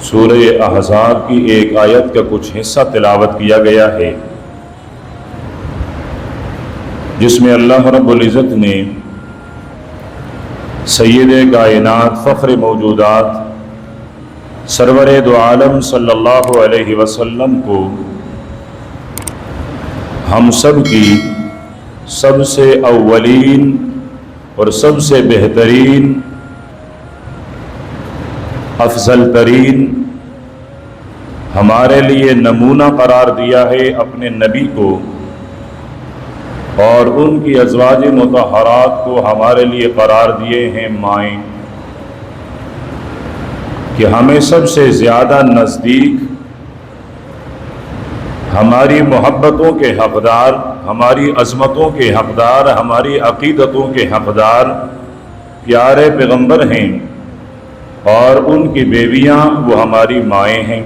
سورہ احزاب کی ایک آیت کا کچھ حصہ تلاوت کیا گیا ہے، جس میں اللہ رب العزت نے سید کائنات فخر موجودات سرور دو عالم صلی اللہ علیہ وسلم کو ہم سب کی سب سے اولین اور سب سے بہترین افضل ترین ہمارے لیے نمونہ قرار دیا ہے اپنے نبی کو، اور ان کی ازواج مطہرات کو ہمارے لیے قرار دیے ہیں مائیں، کہ ہمیں سب سے زیادہ نزدیک، ہماری محبتوں کے حقدار، ہماری عظمتوں کے حقدار، ہماری عقیدتوں کے حقدار پیارے پیغمبر ہیں، اور ان کی بیویاں وہ ہماری مائیں ہیں۔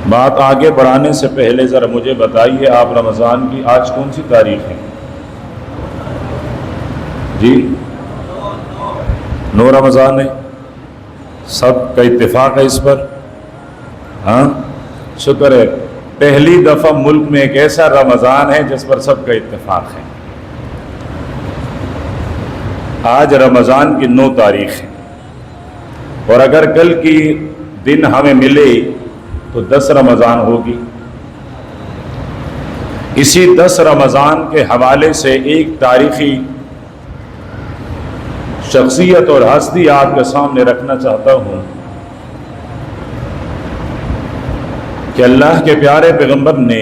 بات آگے بڑھانے سے پہلے ذرا مجھے بتائیے، آپ رمضان کی آج کون سی تاریخ ہے؟ جی 9 رمضان ہے، سب کا اتفاق ہے اس پر؟ ہاں شکر ہے، پہلی دفعہ ملک میں ایک ایسا رمضان ہے جس پر سب کا اتفاق ہے۔ آج رمضان کی 9 تاریخ ہے، اور اگر کل کی دن ہمیں ملے تو 10 رمضان ہوگی۔ اسی 10 رمضان کے حوالے سے ایک تاریخی شخصیت اور ہستی آپ کے سامنے رکھنا چاہتا ہوں کہ اللہ کے پیارے پیغمبر نے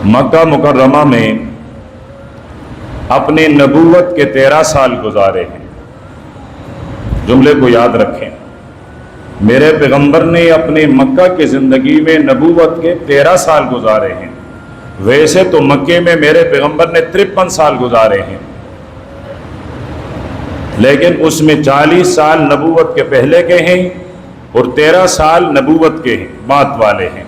مکہ مکرمہ میں اپنے نبوت کے 13 سال گزارے ہیں۔ جملے کو یاد رکھیں، میرے پیغمبر نے اپنے مکہ کی زندگی میں نبوت کے 13 سال گزارے ہیں۔ ویسے تو مکے میں میرے پیغمبر نے 53 سال گزارے ہیں، لیکن اس میں 40 سال نبوت کے پہلے کے ہیں اور 13 سال نبوت کے بعد والے ہیں۔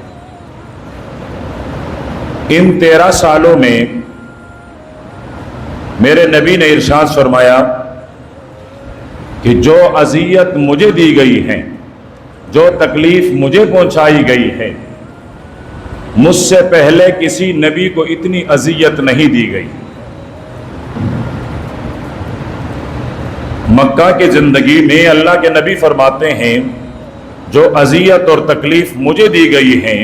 ان 13 سالوں میں میرے نبی نے ارشاد فرمایا کہ جو اذیت مجھے دی گئی ہے، جو تکلیف مجھے پہنچائی گئی ہے، مجھ سے پہلے کسی نبی کو اتنی اذیت نہیں دی گئی۔ مکہ کی زندگی میں اللہ کے نبی فرماتے ہیں جو اذیت اور تکلیف مجھے دی گئی ہے،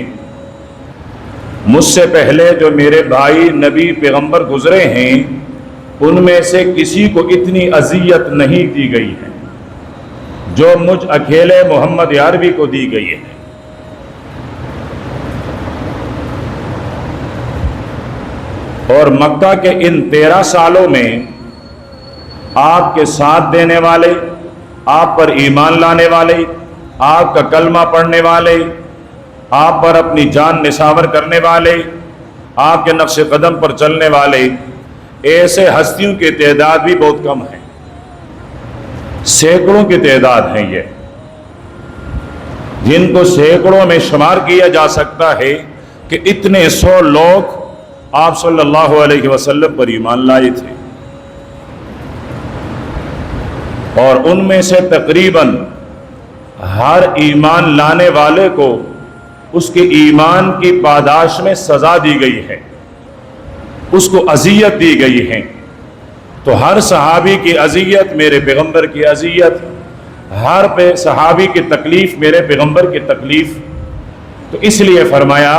مجھ سے پہلے جو میرے بھائی نبی پیغمبر گزرے ہیں ان میں سے کسی کو اتنی اذیت نہیں دی گئی ہے جو مجھ اکیلے محمد عربی کو دی گئی ہے۔ اور مکہ کے ان 13 سالوں میں آپ کے ساتھ دینے والے، آپ پر ایمان لانے والے، آپ کا کلمہ پڑھنے والے، آپ پر اپنی جان نثار کرنے والے، آپ کے نقش قدم پر چلنے والے، ایسے ہستیوں کی تعداد بھی بہت کم ہے، سینکڑوں کی تعداد ہے یہ، جن کو سینکڑوں میں شمار کیا جا سکتا ہے کہ اتنے 100 لوگ آپ صلی اللہ علیہ وسلم پر ایمان لائے تھے، اور ان میں سے تقریباً ہر ایمان لانے والے کو اس کے ایمان کی پاداش میں سزا دی گئی ہے، اس کو اذیت دی گئی ہے۔ تو ہر صحابی کی اذیت میرے پیغمبر کی اذیت، ہر صحابی کی تکلیف میرے پیغمبر کی تکلیف۔ تو اس لیے فرمایا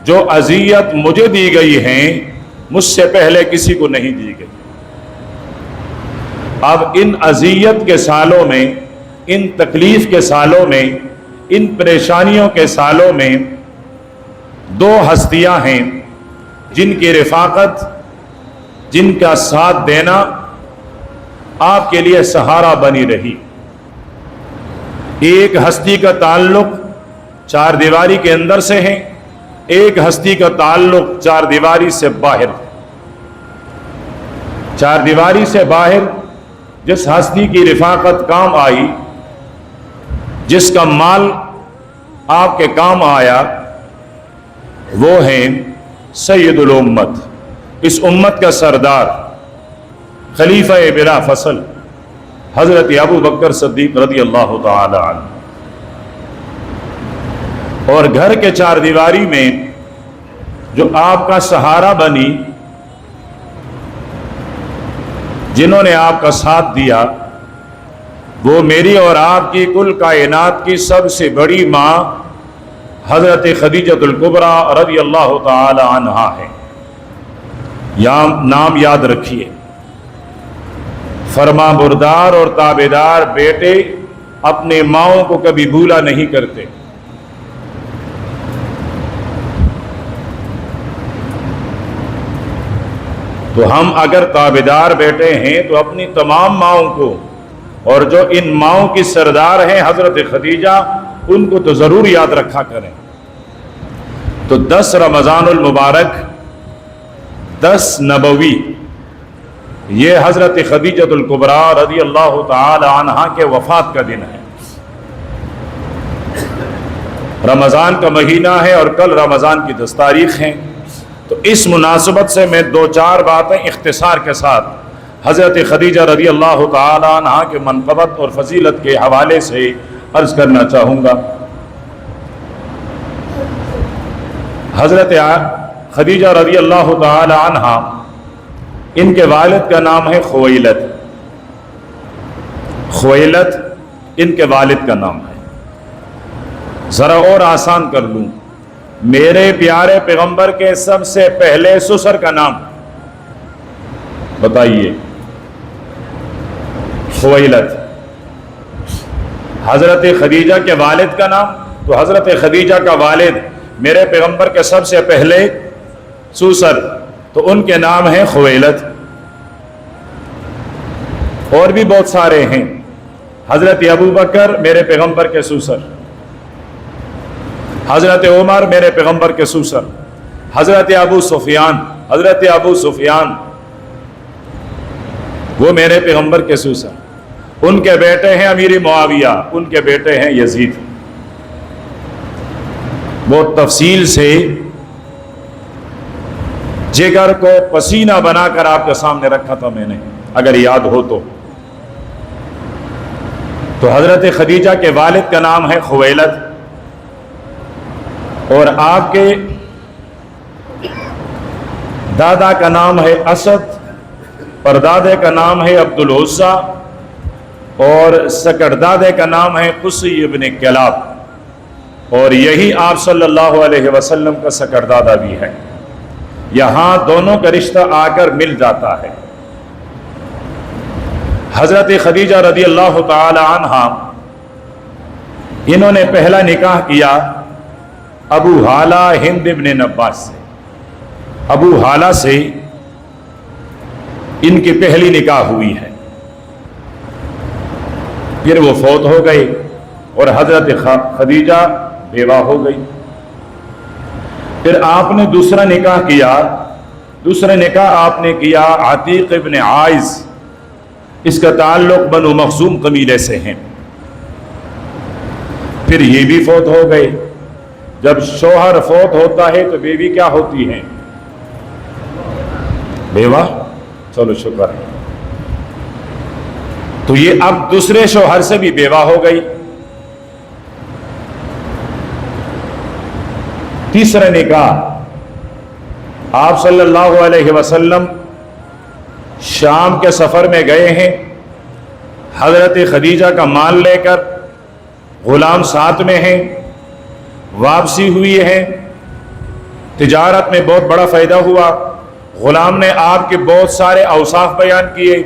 جو اذیت مجھے دی گئی ہے مجھ سے پہلے کسی کو نہیں دی گئی۔ اب ان اذیت کے سالوں میں، ان تکلیف کے سالوں میں، ان پریشانیوں کے سالوں میں 2 ہستیاں ہیں جن کی رفاقت، جن کا ساتھ دینا آپ کے لیے سہارا بنی رہی۔ ایک ہستی کا تعلق 4 دیواری کے اندر سے ہے، ایک ہستی کا تعلق 4 دیواری سے باہر۔ 4 دیواری سے باہر جس ہستی کی رفاقت کام آئی، جس کا مال آپ کے کام آیا، وہ ہیں سید الامت، اس امت کا سردار، خلیفہ بلا فصل حضرت ابو بکر صدیق رضی اللہ تعالی عنہ، اور گھر کے چار دیواری میں جو آپ کا سہارا بنی، جنہوں نے آپ کا ساتھ دیا، وہ میری اور آپ کی کل کائنات کی سب سے بڑی ماں حضرت خدیجۃ الکبریٰ رضی اللہ تعالی عنہا ہے۔ نام یاد رکھیے، فرما بردار اور تابعدار بیٹے اپنے ماؤں کو کبھی بھولا نہیں کرتے۔ تو ہم اگر تابعدار بیٹے ہیں تو اپنی تمام ماؤں کو، اور جو ان ماؤں کی سردار ہیں حضرت خدیجہ، ان کو تو ضرور یاد رکھا کریں۔ تو 10 رمضان المبارک، 10 نبوی، یہ حضرت خدیجۃ الکبریٰ رضی اللہ تعالی عنہا کے وفات کا دن ہے۔ رمضان کا مہینہ ہے اور کل رمضان کی 10 تاریخ ہیں۔ تو اس مناسبت سے میں 2-4 باتیں اختصار کے ساتھ حضرت خدیجہ رضی اللہ تعالی عنہا کے منقبت اور فضیلت کے حوالے سے عرض کرنا چاہوں گا۔ حضرت خدیجہ رضی اللہ تعالی عنہا، ان کے والد کا نام ہے خویلد۔ خویلد ان کے والد کا نام ہے۔ ذرا اور آسان کر لوں، میرے پیارے پیغمبر کے سب سے پہلے سسر کا نام بتائیے؟ خویلد۔ حضرت خدیجہ کے والد کا نام، تو حضرت خدیجہ کا والد میرے پیغمبر کے سب سے پہلے سسر، تو ان کے نام ہیں خویلد۔ اور بھی بہت سارے ہیں، حضرت ابو بکر میرے پیغمبر کے سسر، حضرت عمر میرے پیغمبر کے سسر، حضرت ابو سفیان وہ میرے پیغمبر کے سسر، ان کے بیٹے ہیں امیر معاویہ، ان کے بیٹے ہیں یزید۔ بہت تفصیل سے جگر کو پسینہ بنا کر آپ کے سامنے رکھا تھا میں نے، اگر یاد ہو تو حضرت خدیجہ کے والد کا نام ہے خویلد، اور آپ کے دادا کا نام ہے اسد، پردادے کا نام ہے عبدالعزیٰ، اور سکردادے کا نام ہے قصی ابن کلاب، اور یہی آپ صلی اللہ علیہ وسلم کا سکردادہ بھی ہے۔ یہاں دونوں کا رشتہ آ کر مل جاتا ہے۔ حضرت خدیجہ رضی اللہ تعالی عنہا، انہوں نے پہلا نکاح کیا ابو حالہ ہند ابن نباس سے۔ ابو حالہ سے ان کی پہلی نکاح ہوئی ہے، پھر وہ فوت ہو گئے اور حضرت خدیجہ بیوہ ہو گئی۔ پھر آپ نے دوسرا نکاح کیا، دوسرا نکاح آپ نے کیا عتیق ابن عائز، اس کا تعلق بنو مخزوم قبیلے سے ہیں۔ پھر یہ بھی فوت ہو گئے۔ جب شوہر فوت ہوتا ہے تو بیوی کیا ہوتی ہے؟ بیوہ۔ چلو شکر ہے۔ تو یہ اب دوسرے شوہر سے بھی بیوہ ہو گئی۔ تیسرا نکاح، آپ صلی اللہ علیہ وسلم شام کے سفر میں گئے ہیں، حضرت خدیجہ کا مال لے کر، غلام ساتھ میں ہیں، واپسی ہوئی ہے، تجارت میں بہت بڑا فائدہ ہوا، غلام نے آپ کے بہت سارے اوصاف بیان کیے،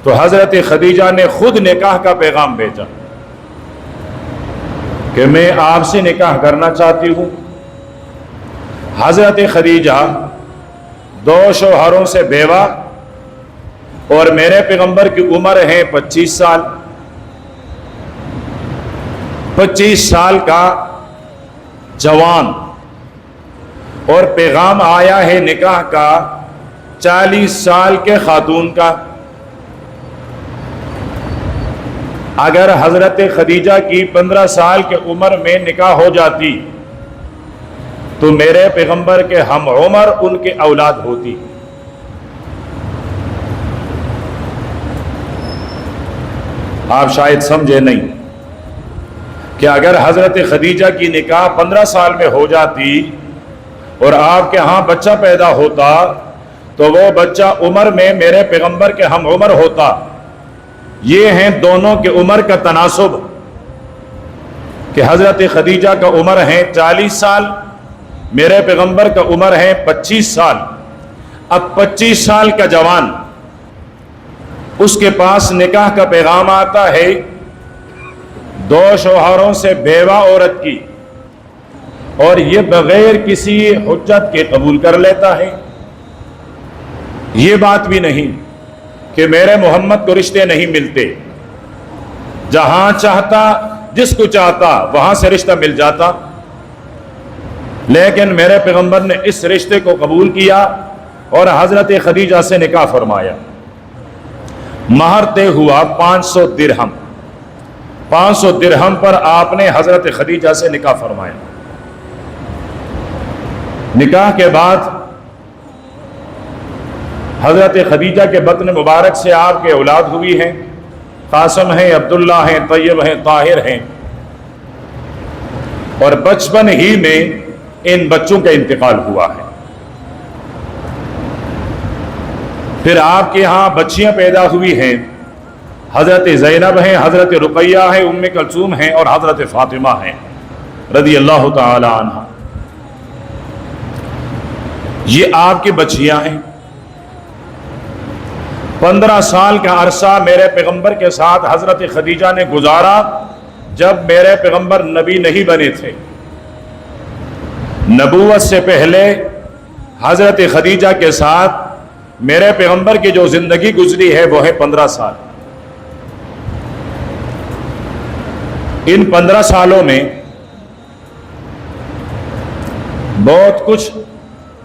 تو حضرت خدیجہ نے خود نکاح کا پیغام بھیجا کہ میں آپ سے نکاح کرنا چاہتی ہوں۔ حضرت خدیجہ 2 شوہروں سے بیوہ، اور میرے پیغمبر کی عمر ہے 25 سال، 25 سال کا جوان، اور پیغام آیا ہے نکاح کا 40 سال کے خاتون کا۔ اگر حضرت خدیجہ کی 15 سال کی عمر میں نکاح ہو جاتی تو میرے پیغمبر کے ہم عمر ان کے اولاد ہوتی۔ آپ شاید سمجھے نہیں کہ اگر حضرت خدیجہ کی نکاح 15 سال میں ہو جاتی اور آپ کے ہاں بچہ پیدا ہوتا تو وہ بچہ عمر میں میرے پیغمبر کے ہم عمر ہوتا. یہ ہیں دونوں کے عمر کا تناسب کہ حضرت خدیجہ کا عمر ہے 40 سال، میرے پیغمبر کا عمر ہے 25 سال. اب 25 سال کا جوان اس کے پاس نکاح کا پیغام آتا ہے 2 شوہروں سے بیوہ عورت کی، اور یہ بغیر کسی حجت کے قبول کر لیتا ہے. یہ بات بھی نہیں کہ میرے محمد کو رشتے نہیں ملتے، جہاں چاہتا جس کو چاہتا وہاں سے رشتہ مل جاتا، لیکن میرے پیغمبر نے اس رشتے کو قبول کیا اور حضرت خدیجہ سے نکاح فرمایا. مہر طے ہوا 500 درہم. 500 درہم پر آپ نے حضرت خدیجہ سے نکاح فرمایا. نکاح کے بعد حضرت خدیجہ کے بطن مبارک سے آپ کے اولاد ہوئی ہیں. قاسم ہیں، عبداللہ ہیں، طیب ہیں، طاہر ہیں، اور بچپن ہی میں ان بچوں کا انتقال ہوا ہے. پھر آپ کے ہاں بچیاں پیدا ہوئی ہیں. حضرت زینب ہیں، حضرت رقیہ ہیں، ام کلثوم ہیں، اور حضرت فاطمہ ہیں رضی اللہ تعالی عنہ. یہ آپ کی بچیاں ہیں. 15 سال کا عرصہ میرے پیغمبر کے ساتھ حضرت خدیجہ نے گزارا جب میرے پیغمبر نبی نہیں بنے تھے. نبوت سے پہلے حضرت خدیجہ کے ساتھ میرے پیغمبر کی جو زندگی گزری ہے وہ ہے 15 سال. ان 15 سالوں میں بہت کچھ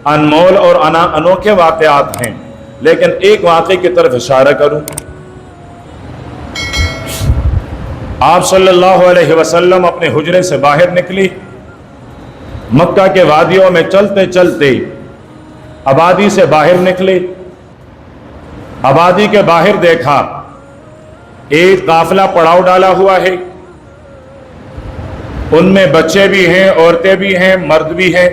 انمول اور انوکھے واقعات ہیں، لیکن ایک واقعے کی طرف اشارہ کروں. آپ صلی اللہ علیہ وسلم اپنے حجرے سے باہر نکلی. مکہ کے وادیوں میں چلتے چلتے آبادی سے باہر نکلے. آبادی کے باہر دیکھا ایک قافلہ پڑاؤ ڈالا ہوا ہے. ان میں بچے بھی ہیں، عورتیں بھی ہیں، مرد بھی ہیں،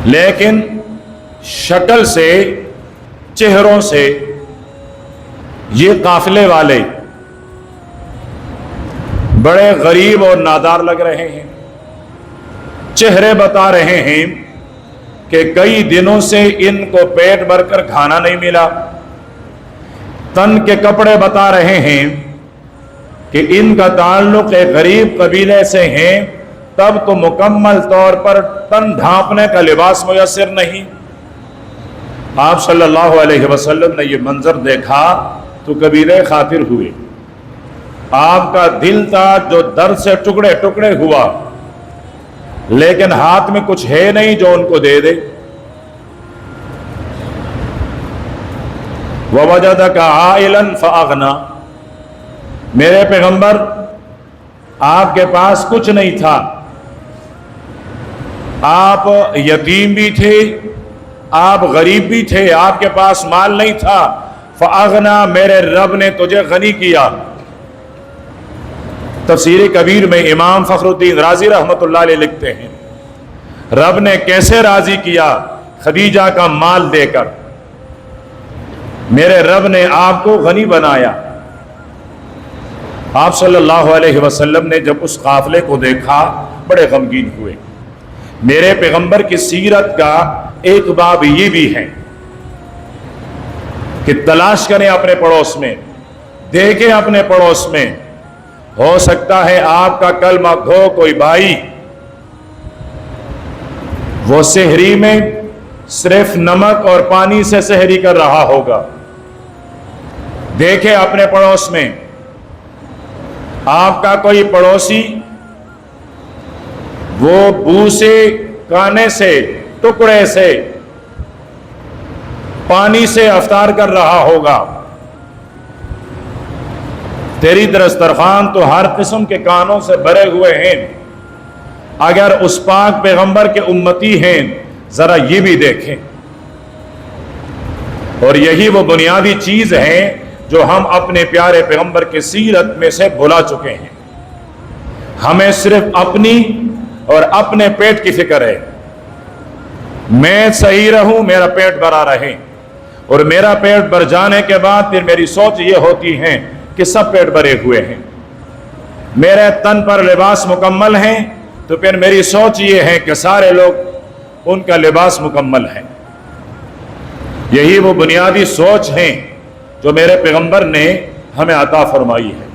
لیکن شکل سے، چہروں سے یہ قافلے والے بڑے غریب اور نادار لگ رہے ہیں. چہرے بتا رہے ہیں کہ کئی دنوں سے ان کو پیٹ بھر کر کھانا نہیں ملا. تن کے کپڑے بتا رہے ہیں کہ ان کا تعلق ایک غریب قبیلے سے ہے، تب تو مکمل طور پر تن ڈھانپنے کا لباس میسر نہیں. آپ صلی اللہ علیہ وسلم نے یہ منظر دیکھا تو کبیرے خاطر ہوئے. آپ کا دل تھا جو درد سے ٹکڑے ٹکڑے ہوا، لیکن ہاتھ میں کچھ ہے نہیں جو ان کو دے دے. وَوَجَدَكَ عَائِلًا فَأَغْنَى. میرے پیغمبر آپ کے پاس کچھ نہیں تھا، آپ یتیم بھی تھے، آپ غریب بھی تھے، آپ کے پاس مال نہیں تھا. فَأَغْنَى، میرے رب نے تجھے غنی کیا. تفسیر کبیر میں امام فخر الدین رازی رحمۃ اللہ علیہ لکھتے ہیں رب نے کیسے راضی کیا خدیجہ کا مال دے کر. میرے رب نے آپ کو غنی بنایا. آپ صلی اللہ علیہ وسلم نے جب اس قافلے کو دیکھا بڑے غمگین ہوئے. میرے پیغمبر کی سیرت کا ایک باب یہ بھی ہے کہ تلاش کریں اپنے پڑوس میں، دیکھیں اپنے پڑوس میں. ہو سکتا ہے آپ کا کلمہ گو کوئی بھائی وہ سحری میں صرف نمک اور پانی سے سحری کر رہا ہوگا. دیکھیں اپنے پڑوس میں آپ کا کوئی پڑوسی وہ بھوسے کانے سے، ٹکڑے سے، پانی سے افطار کر رہا ہوگا. تیری دسترخوان تو ہر قسم کے کانوں سے بھرے ہوئے ہیں. اگر اس پاک پیغمبر کے امتی ہیں ذرا یہ بھی دیکھیں. اور یہی وہ بنیادی چیز ہے جو ہم اپنے پیارے پیغمبر کی سیرت میں سے بھلا چکے ہیں۔ ہمیں صرف اپنی اور اپنے پیٹ کی فکر ہے، میں صحیح رہوں، میرا پیٹ بھرا رہے، اور میرا پیٹ بھر جانے کے بعد پھر میری سوچ یہ ہوتی ہے کہ سب پیٹ بھرے ہوئے ہیں، میرے تن پر لباس مکمل ہیں، تو پھر میری سوچ یہ ہے کہ سارے لوگ ان کا لباس مکمل ہے۔ یہی وہ بنیادی سوچ ہیں جو میرے پیغمبر نے ہمیں عطا فرمائی ہے۔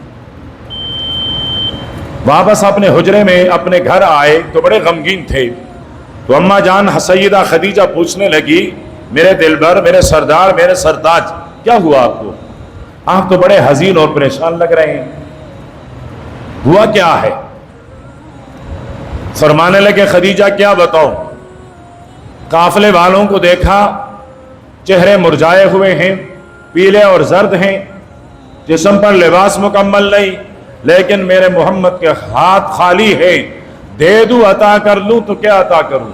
واپس اپنے حجرے میں اپنے گھر آئے تو بڑے غمگین تھے، تو اماں جان سیدہ خدیجہ پوچھنے لگی، میرے دلبر، میرے سردار، میرے سرتاج، کیا ہوا آپ کو؟ آپ تو بڑے حزین اور پریشان لگ رہے ہیں، ہوا کیا ہے؟ فرمانے لگے، خدیجہ کیا بتاؤں، قافلے والوں کو دیکھا، چہرے مرجھائے ہوئے ہیں، پیلے اور زرد ہیں، جسم پر لباس مکمل نہیں، لیکن میرے محمد کے ہاتھ خالی ہیں، دے دوں عطا کر لوں تو کیا عطا کروں؟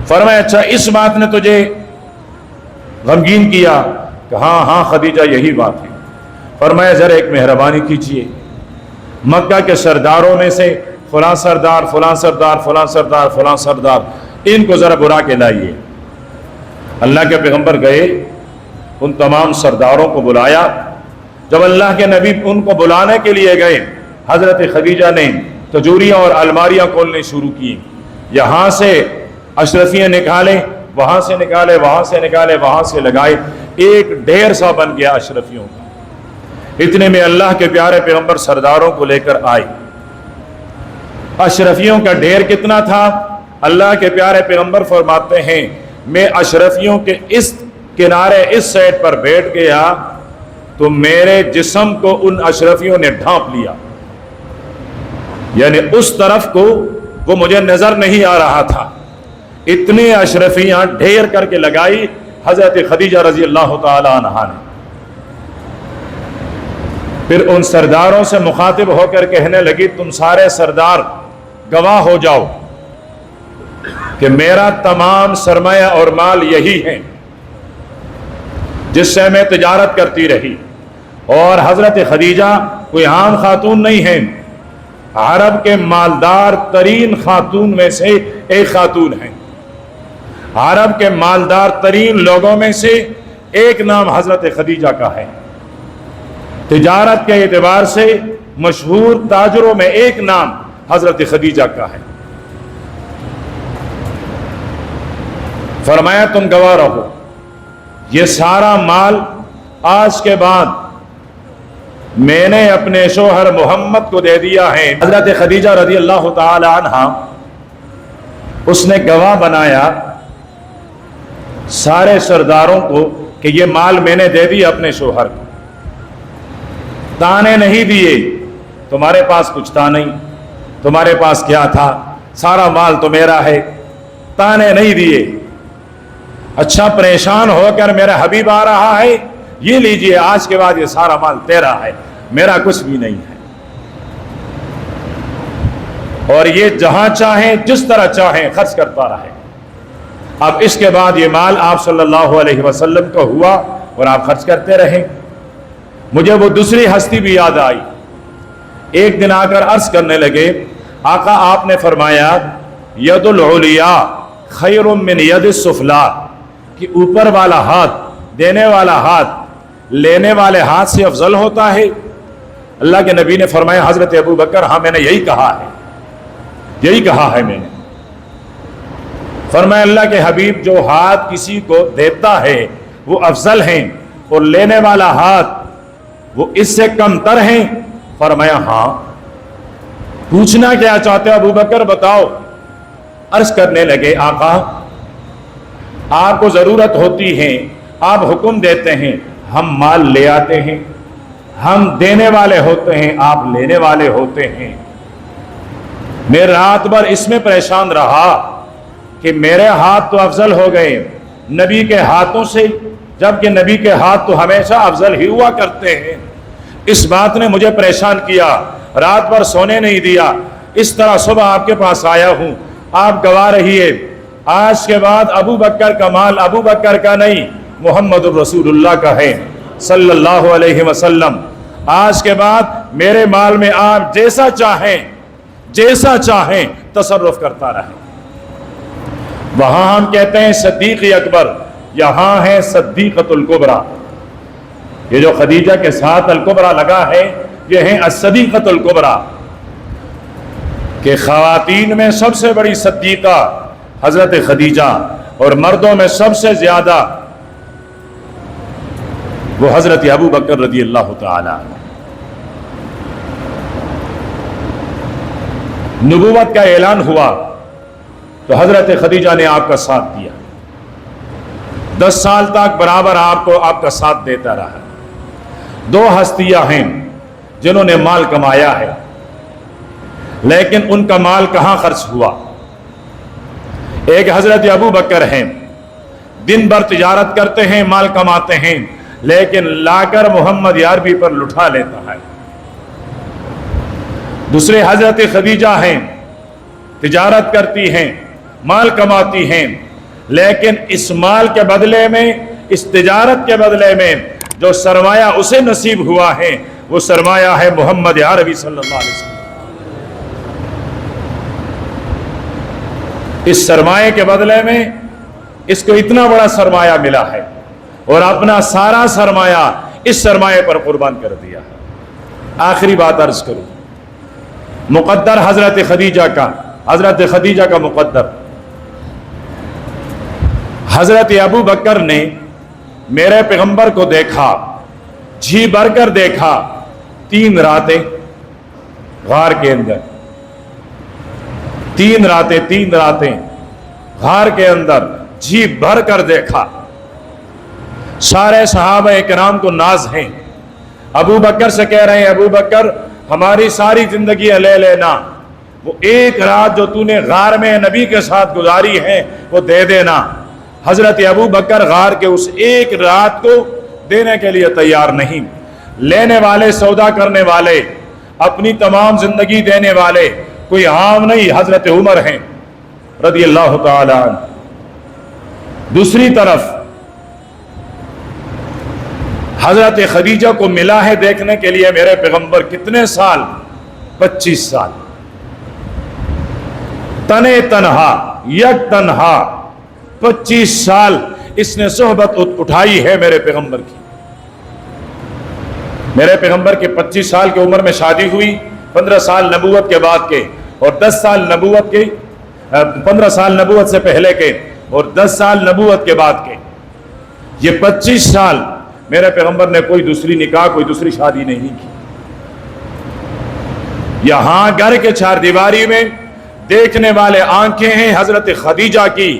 فرمایا اچھا اس بات نے تجھے غمگین کیا؟ کہ ہاں ہاں خدیجہ یہی بات ہے۔ فرمایا ذرا ایک مہربانی کیجیے، مکہ کے سرداروں میں سے فلاں سردار، فلاں سردار، فلاں سردار، فلاں سردار، ان کو ذرا برا کے لائیے۔ اللہ کے پیغمبر گئے، ان تمام سرداروں کو بلایا۔ جب اللہ کے نبی ان کو بلانے کے لیے گئے، حضرت خدیجہ نے تجوریاں اور الماریاں کھولنے شروع کی، یہاں سے اشرفیاں نکالے، وہاں سے نکالے، وہاں سے نکالے، وہاں سے لگائے، ایک ڈھیر سا بن گیا اشرفیوں کا۔ اتنے میں اللہ کے پیارے پیغمبر سرداروں کو لے کر آئے۔ اشرفیوں کا ڈھیر کتنا تھا؟ اللہ کے پیارے پیغمبر فرماتے ہیں، میں اشرفیوں کے اس کنارے اس سائڈ پر بیٹھ گیا تو میرے جسم کو ان اشرفیوں نے ڈھانپ لیا، یعنی اس طرف کو وہ مجھے نظر نہیں آ رہا تھا، اتنی اشرفیاں ڈھیر کر کے لگائی حضرت خدیجہ رضی اللہ تعالی عنہا نے۔ پھر ان سرداروں سے مخاطب ہو کر کہنے لگی، تم سارے سردار گواہ ہو جاؤ کہ میرا تمام سرمایہ اور مال یہی ہے جس سے میں تجارت کرتی رہی، اور حضرت خدیجہ کوئی عام خاتون نہیں ہے، عرب کے مالدار ترین خاتون میں سے ایک خاتون ہے، عرب کے مالدار ترین لوگوں میں سے ایک نام حضرت خدیجہ کا ہے، تجارت کے اعتبار سے مشہور تاجروں میں ایک نام حضرت خدیجہ کا ہے۔ فرمایا تم گواہ رہو، یہ سارا مال آج کے بعد میں نے اپنے شوہر محمد کو دے دیا ہے۔ حضرت خدیجہ رضی اللہ تعالی عنہا اس نے گواہ بنایا سارے سرداروں کو کہ یہ مال میں نے دے دیا اپنے شوہر کو، تانے نہیں دیے، تمہارے پاس کچھ تھا نہیں، تمہارے پاس کیا تھا، سارا مال تو میرا ہے، تانے نہیں دیے۔ اچھا پریشان ہو کر میرا حبیب آ رہا ہے، یہ لیجئے آج کے بعد یہ سارا مال تیرا ہے، میرا کچھ بھی نہیں ہے، اور یہ جہاں چاہیں جس طرح چاہیں خرچ کرتا رہے۔ اب اس کے بعد یہ مال آپ صلی اللہ علیہ وسلم کا ہوا اور آپ خرچ کرتے رہیں۔ مجھے وہ دوسری ہستی بھی یاد آئی، ایک دن آ کر عرض کرنے لگے، آقا آپ نے فرمایا ید العلیاء خیر من ید السفلی، کہ اوپر والا ہاتھ، دینے والا ہاتھ لینے والے ہاتھ سے افضل ہوتا ہے۔ اللہ کے نبی نے فرمایا حضرت ابو بکر ہاں میں نے یہی کہا ہے، یہی کہا ہے میں نے۔ فرمایا اللہ کے حبیب جو ہاتھ کسی کو دیتا ہے وہ افضل ہیں، اور لینے والا ہاتھ وہ اس سے کم تر ہیں؟ فرمایا ہاں۔ پوچھنا کیا چاہتے ہو ابو بکر بتاؤ؟ عرض کرنے لگے آقا آپ کو ضرورت ہوتی ہے، آپ حکم دیتے ہیں، ہم مال لے آتے ہیں، ہم دینے والے ہوتے ہیں، آپ لینے والے ہوتے ہیں۔ میں رات بھر اس میں پریشان رہا کہ میرے ہاتھ تو افضل ہو گئے نبی کے ہاتھوں سے، جبکہ نبی کے ہاتھ تو ہمیشہ افضل ہی ہوا کرتے ہیں۔ اس بات نے مجھے پریشان کیا، رات بھر سونے نہیں دیا۔ اس طرح صبح آپ کے پاس آیا ہوں، آپ گواہ رہیے آج کے بعد ابو بکر کا مال ابو بکر کا نہیں، محمد الرسول اللہ کا ہے۔ صلی اللہ علیہ وسلم، آج کے بعد میرے مال میں آپ جیسا چاہیں تصرف کرتا رہیں۔ وہاں ہم کہتے ہیں صدیق اکبر، یہاں ہے صدیقۃ الکبریٰ۔ یہ جو خدیجہ کے ساتھ الکبریٰ لگا ہے یہ ہے الصدیقۃ الکبریٰ، کہ خواتین میں سب سے بڑی صدیقہ حضرت خدیجہ اور مردوں میں سب سے زیادہ وہ حضرت ابو بکر رضی اللہ تعالی عنہ۔ نبوت کا اعلان ہوا تو حضرت خدیجہ نے آپ کا ساتھ دیا، 10 سال تک برابر آپ کا ساتھ دیتا رہا۔ 2 ہستیاں ہیں جنہوں نے مال کمایا ہے، لیکن ان کا مال کہاں خرچ ہوا؟ ایک حضرت ابو بکر ہیں، دن بھر تجارت کرتے ہیں، مال کماتے ہیں، لیکن لا کر محمد عربی پر لٹا لیتا ہے۔ دوسرے حضرت خدیجہ ہیں، تجارت کرتی ہیں، مال کماتی ہیں، لیکن اس مال کے بدلے میں، اس تجارت کے بدلے میں جو سرمایہ اسے نصیب ہوا ہے وہ سرمایہ ہے محمد عربی صلی اللہ علیہ وسلم۔ اس سرمایہ کے بدلے میں اس کو اتنا بڑا سرمایہ ملا ہے اور اپنا سارا سرمایہ اس سرمایہ پر قربان کر دیا ہے۔ آخری بات عرض کروں، مقدر حضرت خدیجہ کا مقدر، حضرت ابو بکر نے میرے پیغمبر کو دیکھا، جی بھر کر دیکھا، 3 راتیں غار کے اندر، 3 راتیں غار کے اندر جی بھر کر دیکھا۔ سارے صحابہ کرام کو ناز ہیں، ابو بکر سے کہہ رہے ہیں ابو بکر ہماری ساری زندگی لے لینا، وہ 1 رات جو تو نے غار میں نبی کے ساتھ گزاری ہے وہ دے دینا۔ حضرت ابو بکر غار کے اس 1 رات کو دینے کے لیے تیار نہیں۔ لینے والے، سودا کرنے والے، اپنی تمام زندگی دینے والے کوئی عام نہیں، حضرت عمر ہیں رضی اللہ تعالی عنہ۔ دوسری طرف حضرت خدیجہ کو ملا ہے دیکھنے کے لیے میرے پیغمبر کتنے سال؟ 25 سال، تنے تنہا، یک تنہا 25 سال اس نے صحبت اٹھائی ہے میرے پیغمبر کی۔ میرے پیغمبر کے 25 سال کی عمر میں شادی ہوئی، 15 سال نبوت کے بعد کے اور 10 سال نبوت کے، 15 سال نبوت سے پہلے کے اور 10 سال نبوت کے بعد کے، یہ 25 سال میرے پیغمبر نے کوئی دوسری نکاح، کوئی دوسری شادی نہیں کی۔ یہاں گھر کے 4 دیواری میں دیکھنے والے آنکھیں ہیں حضرت خدیجہ کی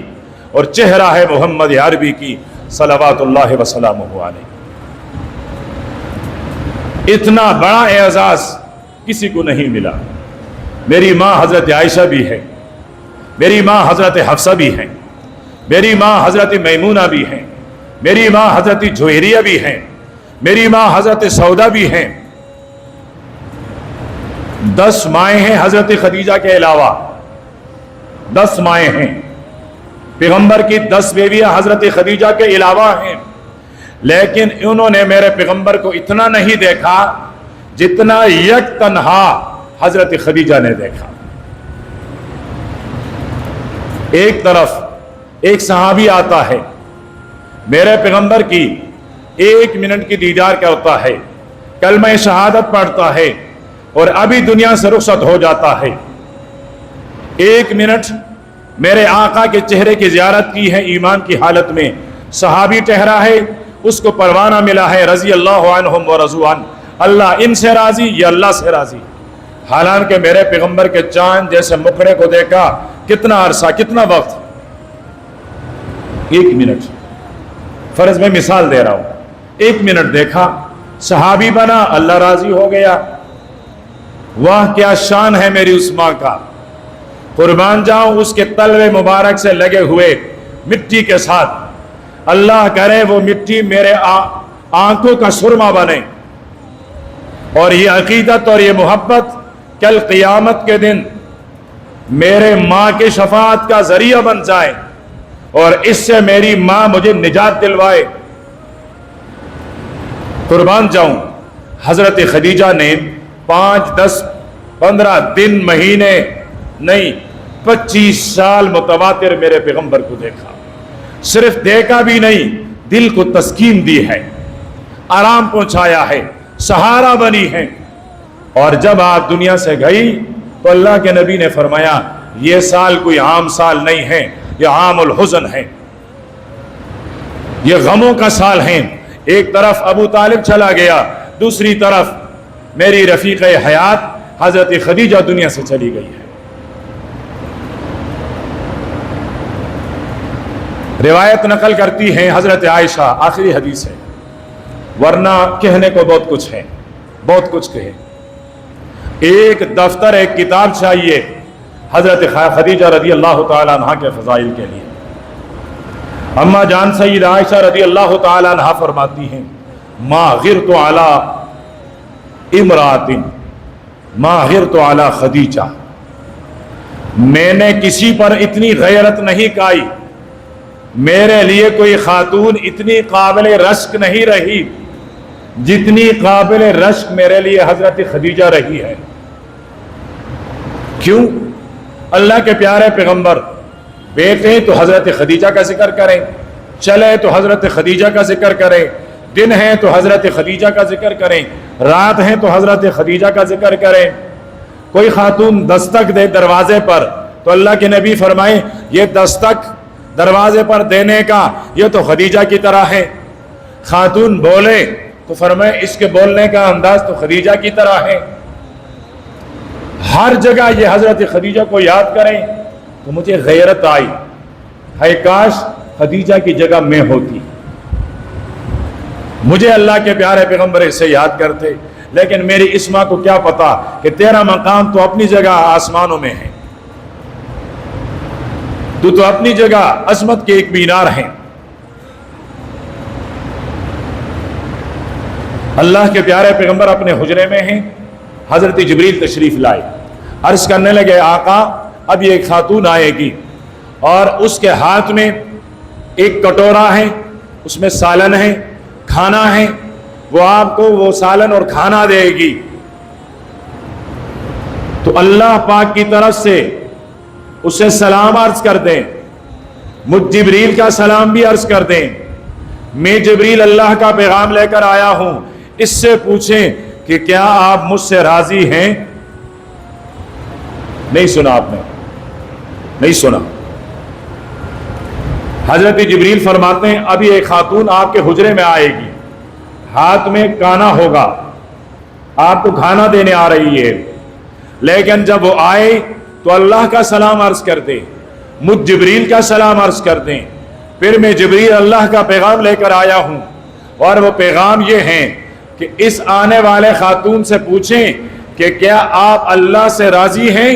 اور چہرہ ہے محمد عربی کی صلوات اللہ وسلامہ علیہ۔ اتنا بڑا اعزاز کسی کو نہیں ملا۔ میری ماں حضرت عائشہ بھی ہے، میری ماں حضرت حفصہ بھی ہیں، میری ماں حضرت میمونہ بھی ہیں، میری ماں حضرت جویریہ بھی ہیں، میری ماں حضرت سودا بھی ہیں۔ 10 مائیں ہیں حضرت خدیجہ کے علاوہ، 10 مائیں ہیں پیغمبر کی، 10 بیویاں حضرت خدیجہ کے علاوہ ہیں، لیکن انہوں نے میرے پیغمبر کو اتنا نہیں دیکھا جتنا یک تنہا حضرت خدیجہ نے دیکھا۔ ایک طرف ایک صحابی آتا ہے، میرے پیغمبر کی 1 منٹ کی دیدار کرتا ہے، کلمہ شہادت پڑھتا ہے اور ابھی دنیا سے رخصت ہو جاتا ہے۔ 1 منٹ میرے آقا کے چہرے کی زیارت کی ہے ایمان کی حالت میں، صحابی ٹھہرا ہے، اس کو پروانہ ملا ہے رضی اللہ عنہم ورضوا عنہ، اللہ ان سے راضی، یہ اللہ سے راضی۔ حالانکہ میرے پیغمبر کے چاند جیسے مکھڑے کو دیکھا کتنا عرصہ، کتنا وقت؟ 1 منٹ، فرض میں مثال دے رہا ہوں، 1 منٹ دیکھا، صحابی بنا، اللہ راضی ہو گیا۔ واہ کیا شان ہے میری اس ماں کا، قربان جاؤں اس کے تلوے مبارک سے لگے ہوئے مٹی کے ساتھ، اللہ کرے وہ مٹی میرے آنکھوں کا سرما بنے، اور یہ عقیدت اور یہ محبت کل قیامت کے دن میرے ماں کی شفاعت کا ذریعہ بن جائے اور اس سے میری ماں مجھے نجات دلوائے۔ قربان جاؤں حضرت خدیجہ نے 5 10 15 دن مہینے نہیں 25 سال متواتر میرے پیغمبر کو دیکھا. صرف دیکھا بھی نہیں، دل کو تسکین دی ہے، آرام پہنچایا ہے، سہارا بنی ہے. اور جب آپ دنیا سے گئی تو اللہ کے نبی نے فرمایا یہ سال کوئی عام سال نہیں ہے، یہ عام الحزن ہے، یہ غموں کا سال ہے. ایک طرف ابو طالب چلا گیا، دوسری طرف میری رفیق حیات حضرت خدیجہ دنیا سے چلی گئی ہے. روایت نقل کرتی ہیں حضرت عائشہ، آخری حدیث ہے، ورنہ کہنے کو بہت کچھ ہے، بہت کچھ کہے. ایک دفتر ایک کتاب چاہیے حضرت خدیجہ رضی اللہ تعالیٰ عنہ کے فضائل کے لیے. اما جان سید عائشہ رضی اللہ تعالیٰ عنہ فرماتی ہیں ما غرت علی امرات ما غرت علی خدیجہ، میں نے کسی پر اتنی غیرت نہیں کائی، میرے لیے کوئی خاتون اتنی قابل رشک نہیں رہی جتنی قابل رشک میرے لیے حضرت خدیجہ رہی ہے. کیوں؟ اللہ کے پیارے پیغمبر بیٹھے تو حضرت خدیجہ کا ذکر کریں، چلے تو حضرت خدیجہ کا ذکر کریں، دن ہے تو حضرت خدیجہ کا ذکر کریں، رات ہے تو حضرت خدیجہ کا ذکر کریں. کوئی خاتون دستک دے دروازے پر تو اللہ کے نبی فرمائے یہ دستک دروازے پر دینے کا یہ تو خدیجہ کی طرح ہے. خاتون بولے تو فرمائے اس کے بولنے کا انداز تو خدیجہ کی طرح ہے. ہر جگہ یہ حضرت خدیجہ کو یاد کریں تو مجھے غیرت آئی، ہے کاش خدیجہ کی جگہ میں ہوتی، مجھے اللہ کے پیارے پیغمبر اسے یاد کرتے. لیکن میری اسما کو کیا پتا کہ تیرا مقام تو اپنی جگہ آسمانوں میں ہے، تو اپنی جگہ عظمت کے ایک مینار ہیں. اللہ کے پیارے پیغمبر اپنے حجرے میں ہیں، حضرت جبریل تشریف لائے، عرض کرنے لگے آقا اب یہ ایک خاتون آئے گی اور اس کے ہاتھ میں ایک کٹورا ہے، اس میں سالن ہے، کھانا ہے، وہ آپ کو وہ سالن اور کھانا دے گی. تو اللہ پاک کی طرف سے اسے سلام عرض کر دیں، مجھ جبریل کا سلام بھی عرض کر دیں، میں جبریل اللہ کا پیغام لے کر آیا ہوں، اس سے پوچھیں کہ کیا آپ مجھ سے راضی ہیں. نہیں سنا آپ نے، نہیں سنا. حضرت جبریل فرماتے ہیں ابھی ایک خاتون آپ کے حجرے میں آئے گی، ہاتھ میں کانا ہوگا، آپ کو کھانا دینے آ رہی ہے، لیکن جب وہ آئے تو اللہ کا سلام عرض کر دیں، مجھ جبریل کا سلام عرض کر دیں. پھر میں جبریل اللہ کا پیغام لے کر آیا ہوں، اور وہ پیغام یہ ہیں کہ اس آنے والے خاتون سے پوچھیں کہ کیا آپ اللہ سے راضی ہیں.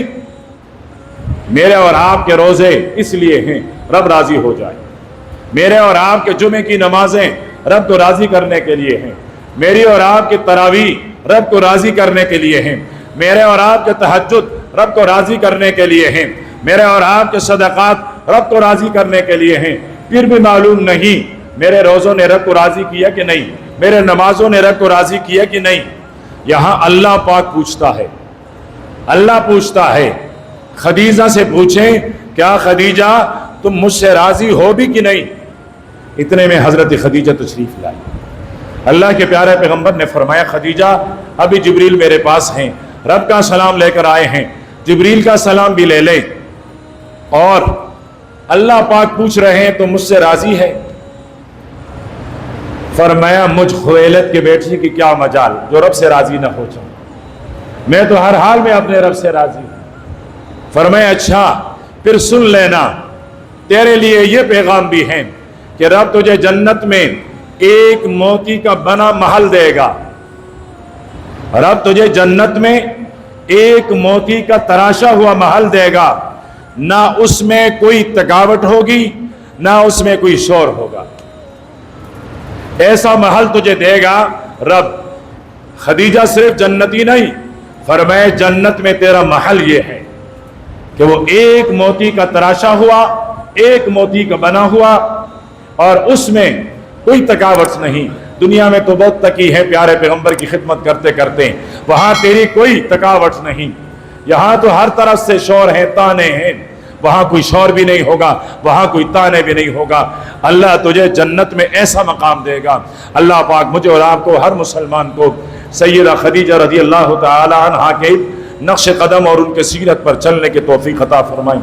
میرے اور آپ کے روزے اس لیے ہیں رب راضی ہو جائے، میرے اور آپ کے جمعے کی نمازیں رب کو راضی کرنے کے لیے ہیں، میری اور آپ کے تراویح رب کو راضی کرنے کے لیے ہیں، میرے اور آپ کے تہجد رب کو راضی کرنے کے لیے ہیں، میرے اور آپ کے صدقات رب کو راضی کرنے کے لیے ہیں. پھر بھی معلوم نہیں میرے روزوں نے رب کو راضی کیا کہ نہیں، میرے نمازوں نے رب کو راضی کیا کہ نہیں. یہاں اللہ پاک پوچھتا ہے، اللہ پوچھتا ہے خدیجہ سے پوچھیں کیا خدیجہ تم مجھ سے راضی ہو بھی کہ نہیں. اتنے میں حضرت خدیجہ تشریف لائی. اللہ کے پیارے پیغمبر نے فرمایا خدیجہ ابھی جبریل میرے پاس ہیں، رب کا سلام لے کر آئے ہیں، جبریل کا سلام بھی لے لیں، اور اللہ پاک پوچھ رہے ہیں تو مجھ سے راضی ہے. فرمایا مجھ خویلد کے بیٹے کی کیا مجال جو رب سے راضی نہ ہو جائے، میں تو ہر حال میں اپنے رب سے راضی ہوں. فرمایا اچھا پھر سن لینا، تیرے لیے یہ پیغام بھی ہے کہ رب تجھے جنت میں ایک موتی کا بنا محل دے گا. رب تجھے جنت میں ایک موتی کا تراشا ہوا محل دے گا، نہ اس میں کوئی تکاوٹ ہوگی نہ اس میں کوئی شور ہوگا. ایسا محل تجھے دے گا رب. خدیجہ صرف جنتی نہیں، فرمائے جنت میں تیرا محل یہ ہے کہ وہ ایک موتی کا تراشا ہوا، ایک موتی کا بنا ہوا، اور اس میں کوئی تکاوٹ نہیں، دنیا میں تو بہت تکی ہے پیارے پیغمبر کی خدمت کرتے کرتے، وہاں تیری کوئی تکاوٹ نہیں، یہاں تو ہر طرف سے شور ہیں، تانے ہیں، وہاں کوئی شور بھی نہیں ہوگا، وہاں کوئی تانے بھی نہیں ہوگا۔ اللہ تجھے جنت میں ایسا مقام دے گا۔ اللہ پاک مجھے اور آپ کو، ہر مسلمان کو سیدہ خدیجہ رضی اللہ تعالی عنہا کے نقش قدم اور ان کے سیرت پر چلنے کی توفیق عطا فرمائیں۔